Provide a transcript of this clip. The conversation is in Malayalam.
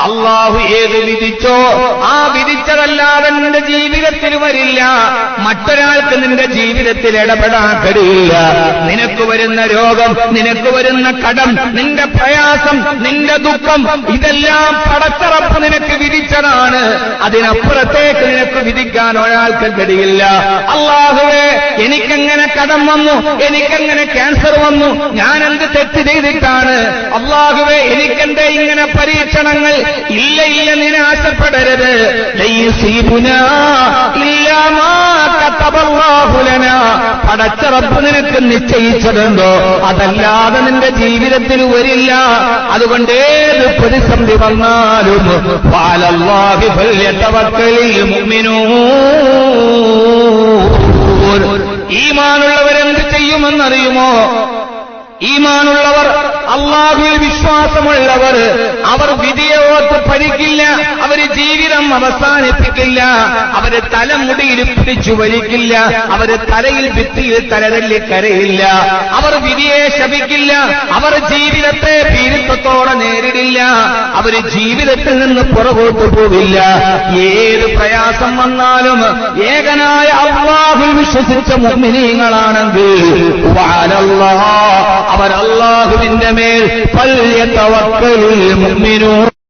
അള്ളാഹു ഏത് വിധിച്ചോ ആ വിധിച്ചതല്ലാതെ നിന്റെ ജീവിതത്തിൽ വരില്ല. മറ്റൊരാൾക്ക് നിന്റെ ജീവിതത്തിൽ ഇടപെടാൻ കഴിയില്ല. നിനക്ക് വരുന്ന രോഗം, നിനക്ക് വരുന്ന കടം, നിന്റെ പ്രയാസം, നിന്റെ ദുഃഖം, ഇതെല്ലാം പടച്ച റബ്ബ് നിനക്ക് വിധിച്ചതാണ്. അതിനപ്പുറത്തേക്ക് നിനക്ക് വിധിക്കാൻ ഒരാൾക്ക് കഴിയില്ല. അല്ലാഹുവേ, എനിക്കെങ്ങനെ കടം വന്നു, എനിക്കെങ്ങനെ ക്യാൻസർ വന്നു, ഞാൻ എന്ത് തെറ്റ് ചെയ്തിട്ടാണ്? അല്ലാഹുവേ, എനിക്കെന്തേ ഇങ്ങനെ പരീക്ഷണങ്ങൾ? ഇല്ല ഇല്ല, നിരാശപ്പെടരുത്. ലൈസീബുനാ ഇല്ലാ മാ കതബല്ലാഹു ലനാ. പടച്ച റബ്ബ് നിനക്ക് നിശ്ചയിച്ചതുണ്ടോ അതല്ലാതെ നിന്റെ ജീവിതത്തിൽ വരില്ല. അതുകൊണ്ട് ഏത് പ്രതിസന്ധി വന്നാലും ഫഅലല്ലാഹി ഫൽയതവക്കലിൽ മുഅ്മിനൂൻ. ഈമാനുള്ളവരെന്ത് ചെയ്യുമെന്നറിയുമോ? ഈമാനുള്ളവർ, അല്ലാഹുവിൽ വിശ്വാസമുള്ളവർ, അവർ വിധിയെ ഓർത്ത് പഠിക്കില്ല. അവര് ജീവിതം അവസാനിപ്പിക്കില്ല. അവര് തലമുടിയിൽ പിടിച്ചു വലിക്കില്ല. അവര് തലയിൽ ഭിത്തിയിൽ തലതല്ലി കരയില്ല. അവർ വിധിയെ ശപിക്കില്ല. അവർ ജീവിതത്തെ ഭീരുത്വത്തോടെ നേരിടില്ല. അവര് ജീവിതത്തിൽ നിന്ന് പുറകോട്ട് പോവില്ല. ഏത് പ്രയാസം വന്നാലും ഏകനായ അല്ലാഹുവിൽ വിശ്വസിച്ച മുഅ്മിനീങ്ങളാണെങ്കിൽ അവർ അല്ലാഹുവിന്റെ മേൽ ഫൽയതവക്കലുൽ മുഅ്മിനൂൻ.